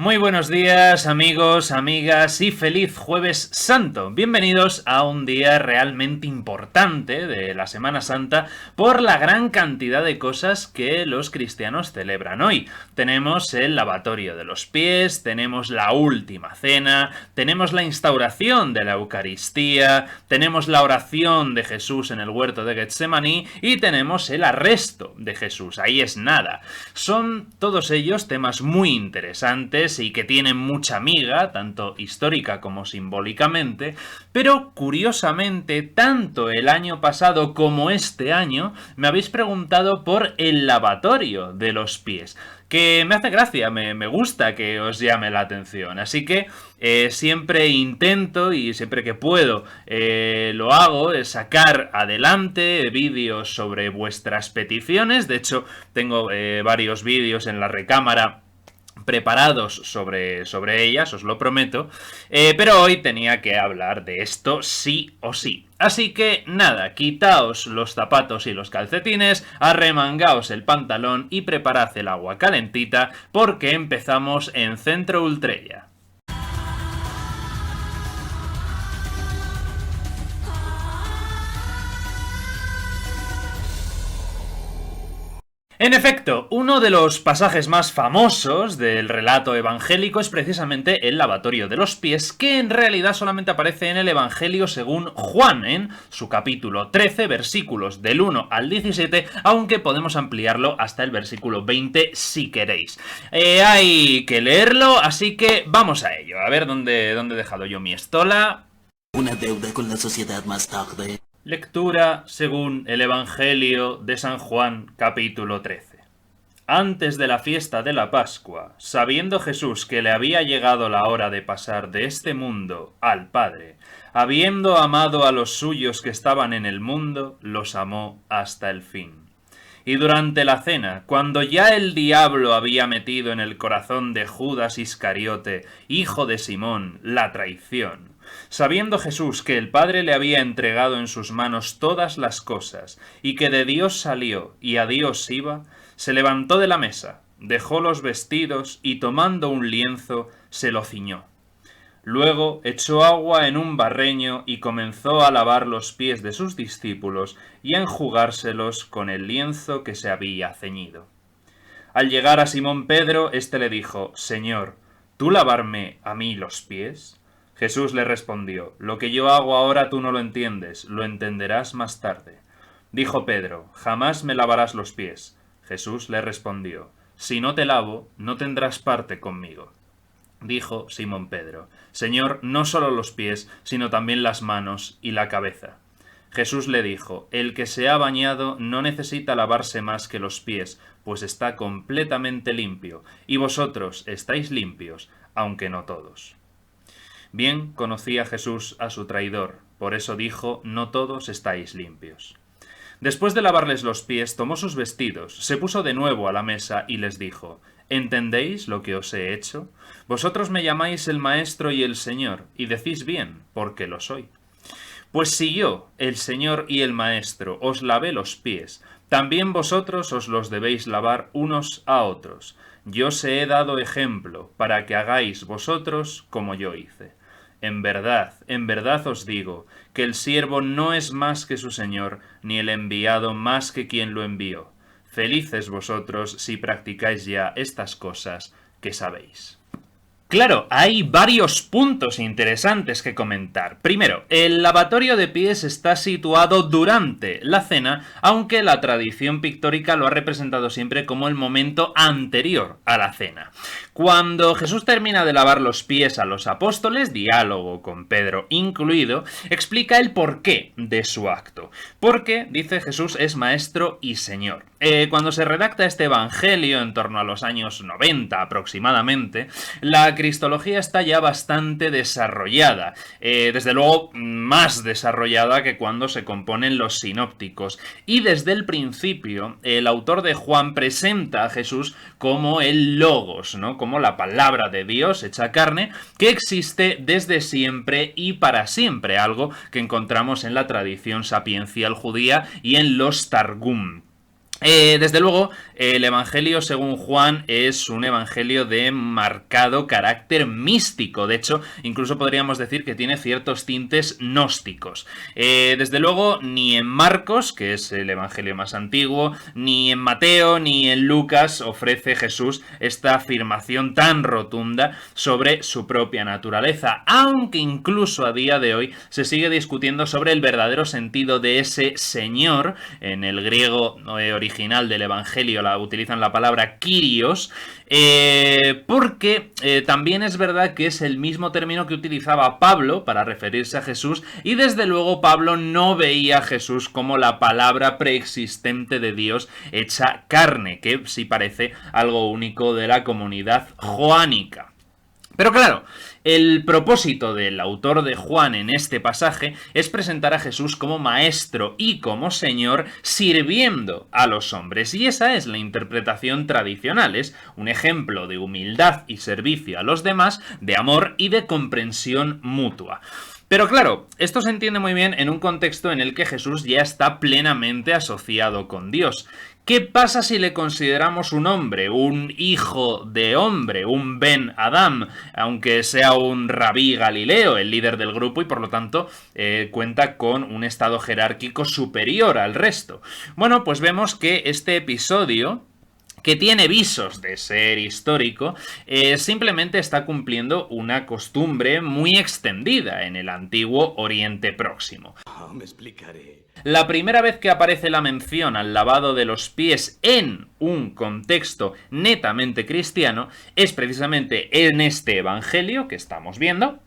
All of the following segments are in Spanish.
Muy buenos días amigos, amigas y feliz jueves santo. Bienvenidos a un día realmente importante de la Semana Santa por la gran cantidad de cosas que los cristianos celebran hoy. Tenemos el lavatorio de los pies, tenemos la última cena, tenemos la instauración de la Eucaristía, tenemos la oración de Jesús en el huerto de Getsemaní y tenemos el arresto de Jesús. Ahí es nada. Son todos ellos temas muy interesantes y que tienen mucha miga, tanto histórica como simbólicamente, pero curiosamente, tanto el año pasado como este año, me habéis preguntado por el lavatorio de los pies, que me hace gracia, me gusta que os llame la atención, así que siempre intento y siempre que puedo lo hago, es sacar adelante vídeos sobre vuestras peticiones. De hecho, tengo varios vídeos en la recámara preparados sobre ellas, os lo prometo, pero hoy tenía que hablar de esto sí o sí. Así que nada, quitaos los zapatos y los calcetines, arremangaos el pantalón y preparad el agua calentita porque empezamos en Centro Ultrella. En efecto, uno de los pasajes más famosos del relato evangélico es precisamente el lavatorio de los pies, que en realidad solamente aparece en el Evangelio según Juan, en su capítulo 13, versículos del 1 al 17, aunque podemos ampliarlo hasta el versículo 20 si queréis. Hay que leerlo, así que vamos a ello. A ver dónde he dejado yo mi estola. Una deuda con la sociedad más tarde. Lectura según el Evangelio de San Juan, capítulo 13. Antes de la fiesta de la Pascua, sabiendo Jesús que le había llegado la hora de pasar de este mundo al Padre, habiendo amado a los suyos que estaban en el mundo, los amó hasta el fin. Y durante la cena, cuando ya el diablo había metido en el corazón de Judas Iscariote, hijo de Simón, la traición, sabiendo Jesús que el Padre le había entregado en sus manos todas las cosas, y que de Dios salió y a Dios iba, se levantó de la mesa, dejó los vestidos y tomando un lienzo, se lo ciñó. Luego echó agua en un barreño y comenzó a lavar los pies de sus discípulos y a enjugárselos con el lienzo que se había ceñido. Al llegar a Simón Pedro, éste le dijo: Señor, ¿tú lavarme a mí los pies? Jesús le respondió: Lo que yo hago ahora tú no lo entiendes, lo entenderás más tarde. Dijo Pedro: Jamás me lavarás los pies. Jesús le respondió: Si no te lavo, no tendrás parte conmigo. Dijo Simón Pedro: Señor, no solo los pies, sino también las manos y la cabeza. Jesús le dijo: El que se ha bañado no necesita lavarse más que los pies, pues está completamente limpio, y vosotros estáis limpios, aunque no todos. Bien conocía Jesús a su traidor, por eso dijo: No todos estáis limpios. Después de lavarles los pies, tomó sus vestidos, se puso de nuevo a la mesa y les dijo: ¿Entendéis lo que os he hecho? Vosotros me llamáis el Maestro y el Señor, y decís bien, porque lo soy. Pues si yo, el Señor y el Maestro, os lavé los pies, también vosotros os los debéis lavar unos a otros. Yo os he dado ejemplo, para que hagáis vosotros como yo hice. En verdad os digo, que el siervo no es más que su señor, ni el enviado más que quien lo envió. Felices vosotros si practicáis ya estas cosas que sabéis. Claro, hay varios puntos interesantes que comentar. Primero, el lavatorio de pies está situado durante la cena, aunque la tradición pictórica lo ha representado siempre como el momento anterior a la cena. Cuando Jesús termina de lavar los pies a los apóstoles, diálogo con Pedro incluido, explica el porqué de su acto. Porque, dice Jesús, es Maestro y Señor. Cuando se redacta este evangelio, en torno a los años 90 aproximadamente, la cristología está ya bastante desarrollada, desde luego más desarrollada que cuando se componen los sinópticos, y desde el principio el autor de Juan presenta a Jesús como el Logos, ¿no? Como la palabra de Dios hecha carne, que existe desde siempre y para siempre, algo que encontramos en la tradición sapiencial judía y en los Targum. Desde luego, el Evangelio según Juan es un evangelio de marcado carácter místico. De hecho, incluso podríamos decir que tiene ciertos tintes gnósticos. Desde luego, ni en Marcos, que es el evangelio más antiguo, ni en Mateo, ni en Lucas ofrece Jesús esta afirmación tan rotunda sobre su propia naturaleza, aunque incluso a día de hoy se sigue discutiendo sobre el verdadero sentido de ese Señor. En el griego original del Evangelio utilizan la palabra Kyrios, porque también es verdad que es el mismo término que utilizaba Pablo para referirse a Jesús, y desde luego Pablo no veía a Jesús como la palabra preexistente de Dios hecha carne, que sí parece algo único de la comunidad joánica. Pero claro, el propósito del autor de Juan en este pasaje es presentar a Jesús como maestro y como señor sirviendo a los hombres, y esa es la interpretación tradicional, es un ejemplo de humildad y servicio a los demás, de amor y de comprensión mutua. Pero claro, esto se entiende muy bien en un contexto en el que Jesús ya está plenamente asociado con Dios. ¿Qué pasa si le consideramos un hombre, un hijo de hombre, un Ben Adam, aunque sea un rabí Galileo, el líder del grupo, y por lo tanto cuenta con un estado jerárquico superior al resto? Bueno, pues vemos que este episodio, que tiene visos de ser histórico, simplemente está cumpliendo una costumbre muy extendida en el antiguo Oriente Próximo. Me explicaré. La primera vez que aparece la mención al lavado de los pies en un contexto netamente cristiano es precisamente en este evangelio que estamos viendo,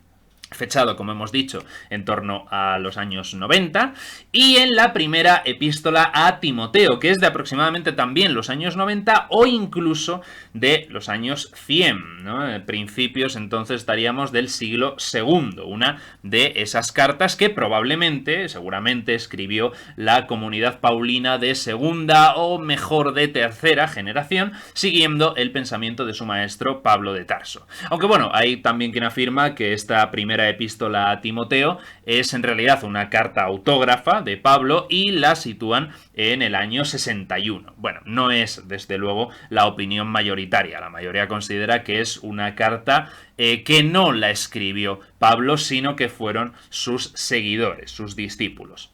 fechado, como hemos dicho, en torno a los años 90, y en la primera epístola a Timoteo, que es de aproximadamente también los años 90 o incluso de los años 100, ¿no? Principios, entonces, estaríamos del siglo II, una de esas cartas que probablemente, seguramente, escribió la comunidad paulina de segunda o mejor de tercera generación, siguiendo el pensamiento de su maestro Pablo de Tarso. Aunque bueno, hay también quien afirma que esta primera epístola a Timoteo es en realidad una carta autógrafa de Pablo y la sitúan en el año 61. Bueno, no es desde luego la opinión mayoritaria. La mayoría considera que es una carta que no la escribió Pablo, sino que fueron sus seguidores, sus discípulos.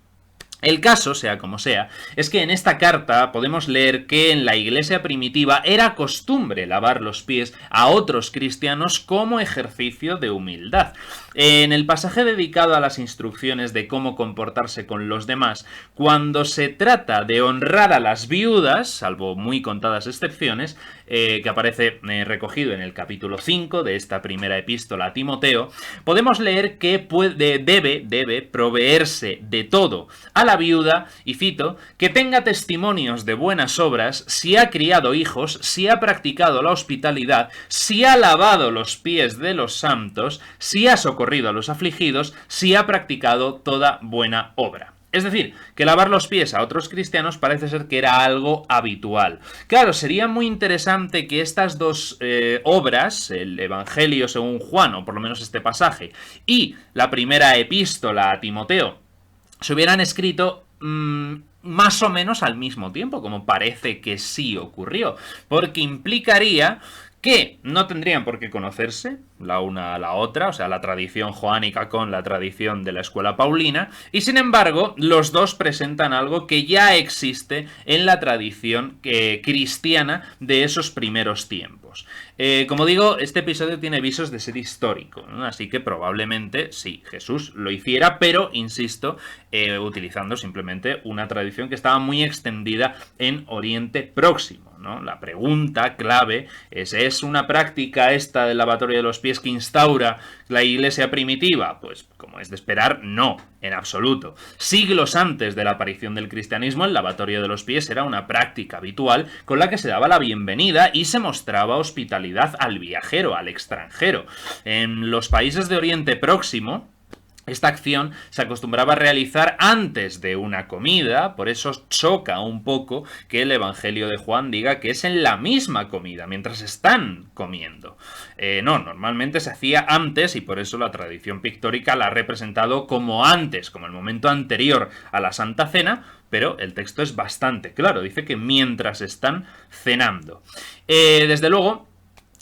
El caso, sea como sea, es que en esta carta podemos leer que en la iglesia primitiva era costumbre lavar los pies a otros cristianos como ejercicio de humildad. En el pasaje dedicado a las instrucciones de cómo comportarse con los demás, cuando se trata de honrar a las viudas, salvo muy contadas excepciones, que aparece recogido en el capítulo 5 de esta primera epístola a Timoteo, podemos leer que debe proveerse de todo a la viuda, y cito, que tenga testimonios de buenas obras, si ha criado hijos, si ha practicado la hospitalidad, si ha lavado los pies de los santos, si ha socorrido a los afligidos, si ha practicado toda buena obra. Es decir, que lavar los pies a otros cristianos parece ser que era algo habitual. Claro, sería muy interesante que estas dos obras, el Evangelio según Juan, o por lo menos este pasaje, y la primera epístola a Timoteo, se hubieran escrito más o menos al mismo tiempo, como parece que sí ocurrió, porque implicaría que no tendrían por qué conocerse la una a la otra, o sea, la tradición joánica con la tradición de la escuela paulina, y sin embargo, los dos presentan algo que ya existe en la tradición cristiana de esos primeros tiempos. Como digo, este episodio tiene visos de ser histórico, ¿no? Así que probablemente sí, Jesús lo hiciera, pero, insisto, utilizando simplemente una tradición que estaba muy extendida en Oriente Próximo, ¿no? La pregunta clave ¿es una práctica esta del lavatorio de los pies que instaura la iglesia primitiva? Pues, como es de esperar, no, en absoluto. Siglos antes de la aparición del cristianismo, el lavatorio de los pies era una práctica habitual con la que se daba la bienvenida y se mostraba hospitalidad al viajero, al extranjero. En los países de Oriente Próximo, Esta acción se acostumbraba a realizar antes de una comida, por eso choca un poco que el Evangelio de Juan diga que es en la misma comida, mientras están comiendo. No, normalmente se hacía antes y por eso la tradición pictórica la ha representado como antes, como el momento anterior a la Santa Cena, pero el texto es bastante claro, dice que mientras están cenando. Desde luego,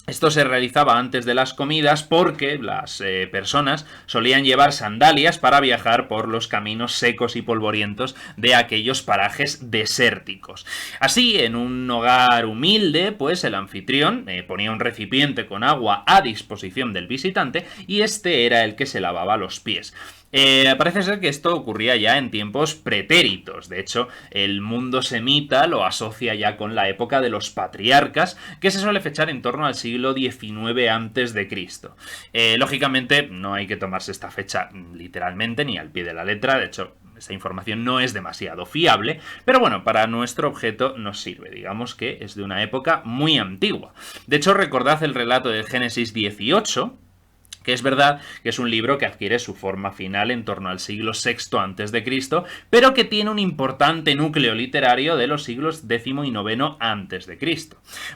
esto se realizaba antes de las comidas porque las personas solían llevar sandalias para viajar por los caminos secos y polvorientos de aquellos parajes desérticos. Así, en un hogar humilde, pues el anfitrión ponía un recipiente con agua a disposición del visitante y este era el que se lavaba los pies. Parece ser que esto ocurría ya en tiempos pretéritos. De hecho, el mundo semita lo asocia ya con la época de los patriarcas, que se suele fechar en torno al siglo XIX a.C. Lógicamente, no hay que tomarse esta fecha literalmente ni al pie de la letra. De hecho, esta información no es demasiado fiable, pero bueno, para nuestro objeto nos sirve. Digamos que es de una época muy antigua. De hecho, recordad el relato del Génesis 18, que es verdad que es un libro que adquiere su forma final en torno al siglo VI a.C., pero que tiene un importante núcleo literario de los siglos X y IX a.C.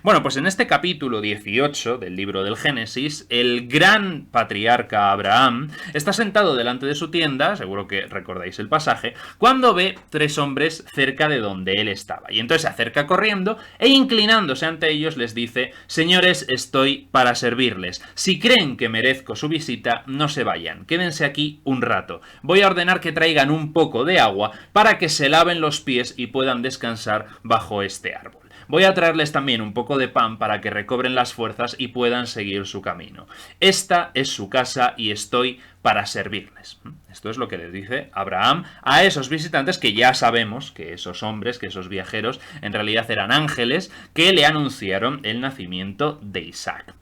Bueno, pues en este capítulo 18 del libro del Génesis, el gran patriarca Abraham está sentado delante de su tienda, seguro que recordáis el pasaje, cuando ve 3 hombres cerca de donde él estaba. Y entonces se acerca corriendo e inclinándose ante ellos les dice: «Señores, estoy para servirles. Si creen que merezco su visita, no se vayan, quédense aquí un rato. Voy a ordenar que traigan un poco de agua para que se laven los pies y puedan descansar bajo este árbol. Voy a traerles también un poco de pan para que recobren las fuerzas y puedan seguir su camino. Esta es su casa y estoy para servirles». Esto es lo que les dice Abraham a esos visitantes, que ya sabemos que esos hombres, que esos viajeros, en realidad eran ángeles que le anunciaron el nacimiento de Isaac.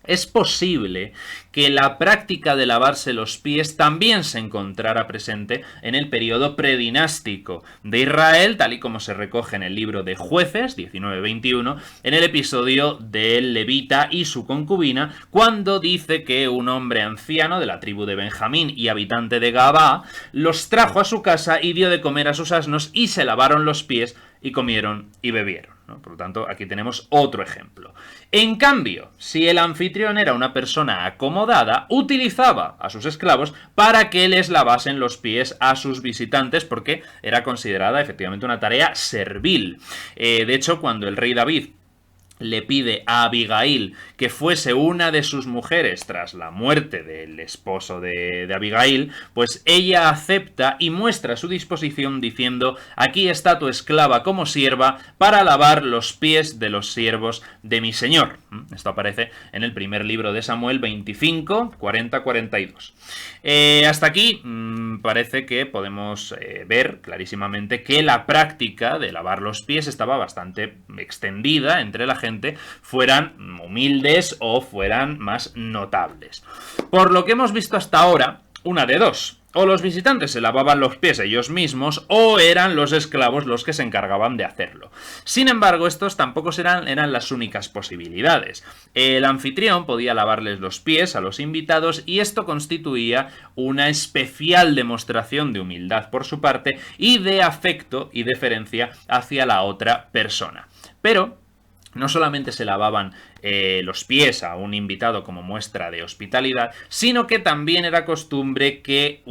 Es posible que la práctica de lavarse los pies también se encontrara presente en el periodo predinástico de Israel, tal y como se recoge en el libro de Jueces 19-21, en el episodio del levita y su concubina, cuando dice que un hombre anciano de la tribu de Benjamín y habitante de Gabá los trajo a su casa y dio de comer a sus asnos y se lavaron los pies y comieron y bebieron, ¿no? Por lo tanto, aquí tenemos otro ejemplo. En cambio, si el anfitrión era una persona acomodada, utilizaba a sus esclavos para que les lavasen los pies a sus visitantes, porque era considerada efectivamente una tarea servil. De hecho, cuando el rey David le pide a Abigail que fuese una de sus mujeres tras la muerte del esposo de Abigail, pues ella acepta y muestra su disposición diciendo: «Aquí está tu esclava como sierva para lavar los pies de los siervos de mi señor». Esto aparece en el primer libro de Samuel 25, 40-42. Hasta aquí parece que podemos ver clarísimamente que la práctica de lavar los pies estaba bastante extendida entre la gente, fueran humildes o fueran más notables. Por lo que hemos visto hasta ahora, una de dos: o los visitantes se lavaban los pies ellos mismos, o eran los esclavos los que se encargaban de hacerlo. Sin embargo, estos tampoco eran las únicas posibilidades. El anfitrión podía lavarles los pies a los invitados, y esto constituía una especial demostración de humildad por su parte y de afecto y deferencia hacia la otra persona. Pero no solamente se lavaban los pies a un invitado como muestra de hospitalidad, sino que también era costumbre que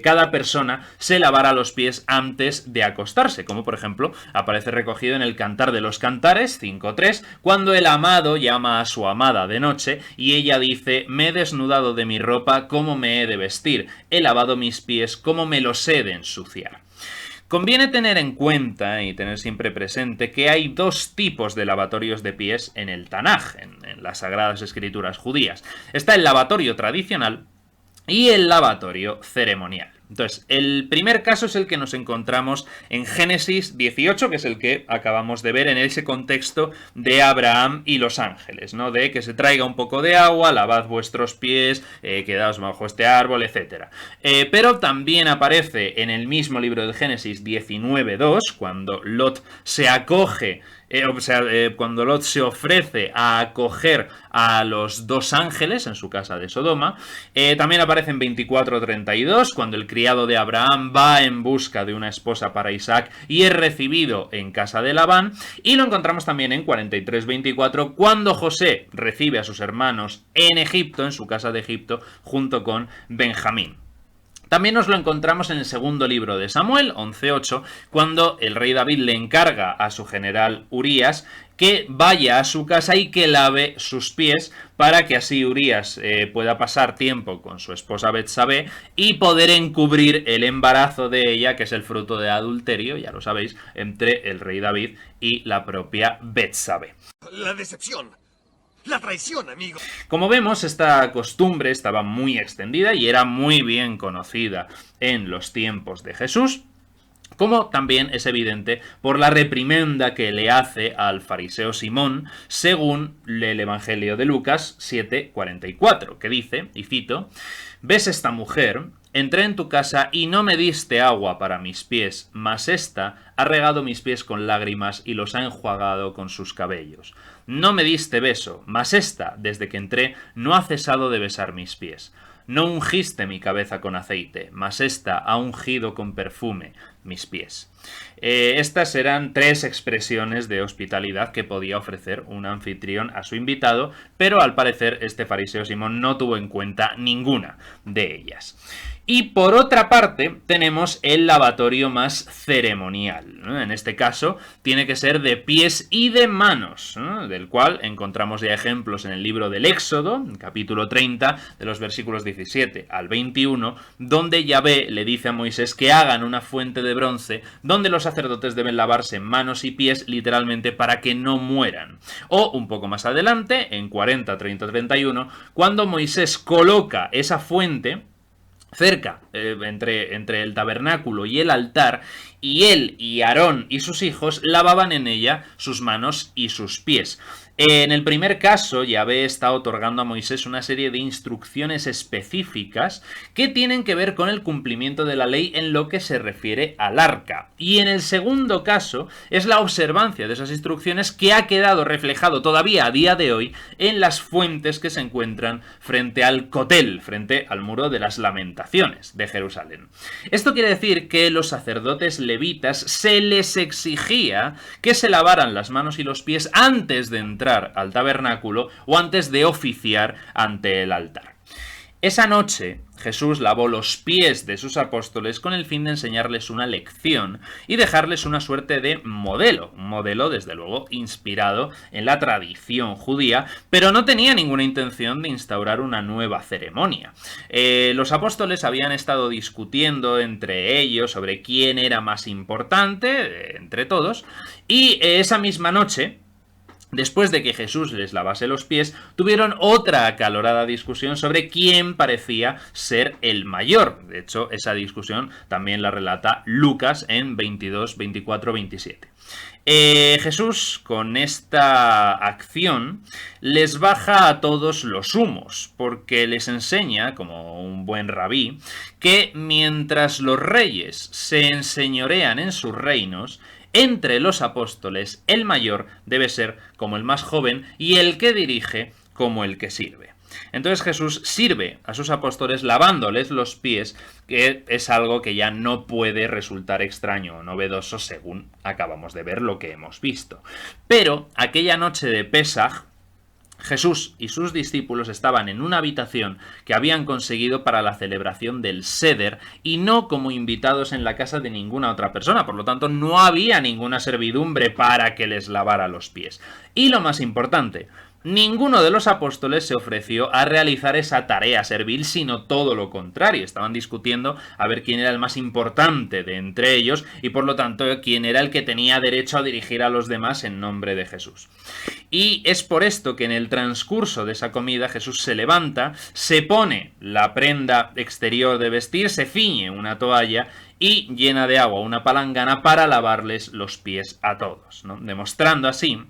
cada persona se lavara los pies antes de acostarse, como por ejemplo aparece recogido en el Cantar de los Cantares 5.3, cuando el amado llama a su amada de noche y ella dice: «Me he desnudado de mi ropa, ¿cómo me he de vestir? He lavado mis pies, ¿cómo me los he de ensuciar?». Conviene tener en cuenta y tener siempre presente que hay 2 tipos de lavatorios de pies en el Tanaj, en las Sagradas Escrituras judías. Está el lavatorio tradicional y el lavatorio ceremonial. Entonces, el primer caso es el que nos encontramos en Génesis 18, que es el que acabamos de ver en ese contexto de Abraham y los ángeles, ¿no? De que se traiga un poco de agua, lavad vuestros pies, quedaos bajo este árbol, etc. Pero también aparece en el mismo libro de Génesis 19.2, cuando Lot se acoge Cuando Lot se ofrece a acoger a los dos ángeles en su casa de Sodoma. También aparece en 24:32, cuando el criado de Abraham va en busca de una esposa para Isaac y es recibido en casa de Labán. Y lo encontramos también en 43:24, cuando José recibe a sus hermanos en Egipto, en su casa de Egipto, junto con Benjamín. También nos lo encontramos en el segundo libro de Samuel, 11:8, cuando el rey David le encarga a su general Urías que vaya a su casa y que lave sus pies, para que así Urías pueda pasar tiempo con su esposa Betsabé y poder encubrir el embarazo de ella, que es el fruto de adulterio, ya lo sabéis, entre el rey David y la propia Betsabé. La decepción. La traición, amigo. Como vemos, esta costumbre estaba muy extendida y era muy bien conocida en los tiempos de Jesús, como también es evidente por la reprimenda que le hace al fariseo Simón, según el Evangelio de Lucas 7:44, que dice, y cito: «¿Ves esta mujer? Entré en tu casa y no me diste agua para mis pies, mas ésta ha regado mis pies con lágrimas y los ha enjuagado con sus cabellos. No me diste beso, mas ésta, desde que entré, no ha cesado de besar mis pies. No ungiste mi cabeza con aceite, mas ésta ha ungido con perfume mis pies». Estas eran 3 expresiones de hospitalidad que podía ofrecer un anfitrión a su invitado, pero al parecer este fariseo Simón no tuvo en cuenta ninguna de ellas. Y por otra parte tenemos el lavatorio más ceremonial, ¿no? En este caso tiene que ser de pies y de manos, ¿no? Del cual encontramos ya ejemplos en el libro del Éxodo, capítulo 30, de los versículos 17 al 21, donde Yahvé le dice a Moisés que hagan una fuente de bronce donde los sacerdotes deben lavarse manos y pies literalmente para que no mueran. O un poco más adelante, en 40, 30, 31, cuando Moisés coloca esa fuente cerca, entre el tabernáculo y el altar, y él y Aarón y sus hijos lavaban en ella sus manos y sus pies. En el primer caso, Yahvé está otorgando a Moisés una serie de instrucciones específicas que tienen que ver con el cumplimiento de la ley en lo que se refiere al arca. Y en el segundo caso, es la observancia de esas instrucciones que ha quedado reflejado todavía a día de hoy en las fuentes que se encuentran frente al Cotel, frente al muro de las Lamentaciones de Jerusalén. Esto quiere decir que los sacerdotes levitas se les exigía que se lavaran las manos y los pies antes de entrar al tabernáculo o antes de oficiar ante el altar. Esa noche Jesús lavó los pies de sus apóstoles con el fin de enseñarles una lección y dejarles una suerte de modelo, un modelo desde luego inspirado en la tradición judía, pero no tenía ninguna intención de instaurar una nueva ceremonia. Los apóstoles habían estado discutiendo entre ellos sobre quién era más importante entre todos, y esa misma noche, después de que Jesús les lavase los pies, tuvieron otra acalorada discusión sobre quién parecía ser el mayor. De hecho, esa discusión también la relata Lucas en 22, 24, 27. Jesús, con esta acción, les baja a todos los humos, porque les enseña, como un buen rabí, que mientras los reyes se enseñorean en sus reinos, entre los apóstoles el mayor debe ser como el más joven y el que dirige como el que sirve. Entonces Jesús sirve a sus apóstoles lavándoles los pies, que es algo que ya no puede resultar extraño o novedoso según acabamos de ver lo que hemos visto. Pero aquella noche de Pesaj, Jesús y sus discípulos estaban en una habitación que habían conseguido para la celebración del Seder y no como invitados en la casa de ninguna otra persona, por lo tanto no había ninguna servidumbre para que les lavara los pies. Y lo más importante, ninguno de los apóstoles se ofreció a realizar esa tarea servil, sino todo lo contrario. Estaban discutiendo a ver quién era el más importante de entre ellos y por lo tanto quién era el que tenía derecho a dirigir a los demás en nombre de Jesús. Y es por esto que en el transcurso de esa comida Jesús se levanta, se pone la prenda exterior de vestir, se ciñe una toalla y llena de agua una palangana para lavarles los pies a todos, ¿no? Demostrando así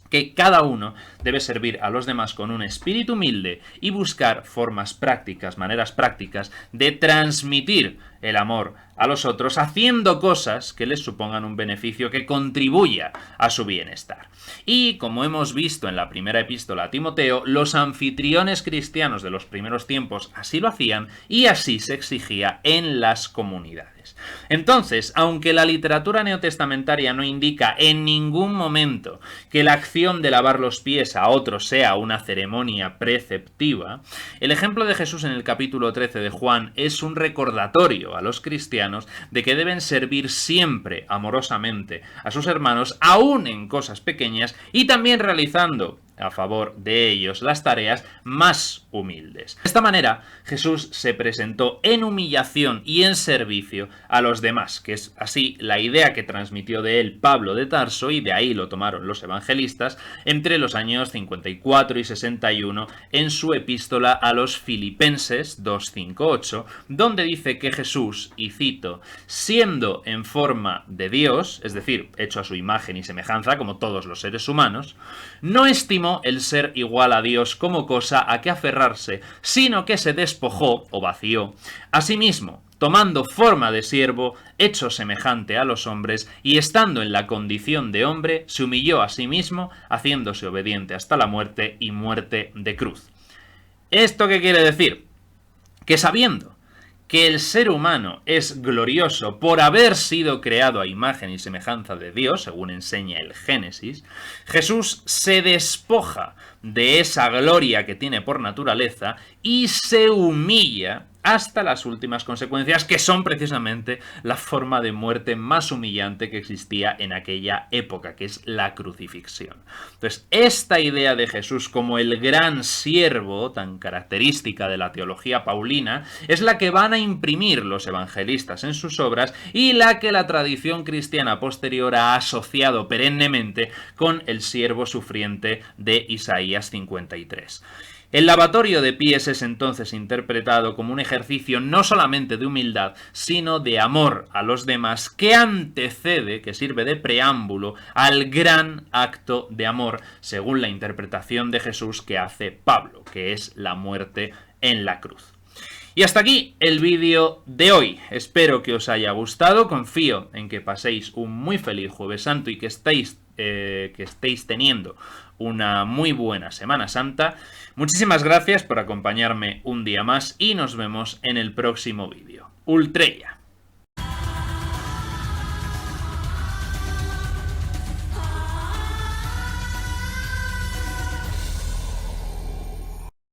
que cada uno debe servir a los demás con un espíritu humilde y buscar formas prácticas, maneras prácticas de transmitir el amor a los otros haciendo cosas que les supongan un beneficio que contribuya a su bienestar. Y, como hemos visto en la primera epístola a Timoteo, los anfitriones cristianos de los primeros tiempos así lo hacían y así se exigía en las comunidades. Entonces, aunque la literatura neotestamentaria no indica en ningún momento que la acción de lavar los pies a otros sea una ceremonia preceptiva, el ejemplo de Jesús en el capítulo 13 de Juan es un recordatorio a los cristianos de que deben servir siempre amorosamente a sus hermanos, aún en cosas pequeñas, y también realizando a favor de ellos las tareas más humildes. De esta manera, Jesús se presentó en humillación y en servicio a los demás, que es así la idea que transmitió de él Pablo de Tarso, y de ahí lo tomaron los evangelistas, entre los años 54 y 61 en su epístola a los Filipenses 2:5-8, donde dice que Jesús, y cito, siendo en forma de Dios, es decir, hecho a su imagen y semejanza como todos los seres humanos, no estimó el ser igual a Dios como cosa a que aferrarse, sino que se despojó o vació a sí mismo, tomando forma de siervo, hecho semejante a los hombres, y estando en la condición de hombre, se humilló a sí mismo, haciéndose obediente hasta la muerte y muerte de cruz. ¿Esto qué quiere decir? Que sabiendo que el ser humano es glorioso por haber sido creado a imagen y semejanza de Dios, según enseña el Génesis, Jesús se despoja de esa gloria que tiene por naturaleza y se humilla hasta las últimas consecuencias, que son precisamente la forma de muerte más humillante que existía en aquella época, que es la crucifixión. Entonces, esta idea de Jesús como el gran siervo, tan característica de la teología paulina, es la que van a imprimir los evangelistas en sus obras y la que la tradición cristiana posterior ha asociado perennemente con el siervo sufriente de Isaías 53. El lavatorio de pies es entonces interpretado como un ejercicio no solamente de humildad, sino de amor a los demás, que antecede, que sirve de preámbulo al gran acto de amor, según la interpretación de Jesús que hace Pablo, que es la muerte en la cruz. Y hasta aquí el vídeo de hoy. Espero que os haya gustado, confío en que paséis un muy feliz Jueves Santo y que estéis teniendo una muy buena Semana Santa. Muchísimas gracias por acompañarme un día más y nos vemos en el próximo vídeo. Ultreya.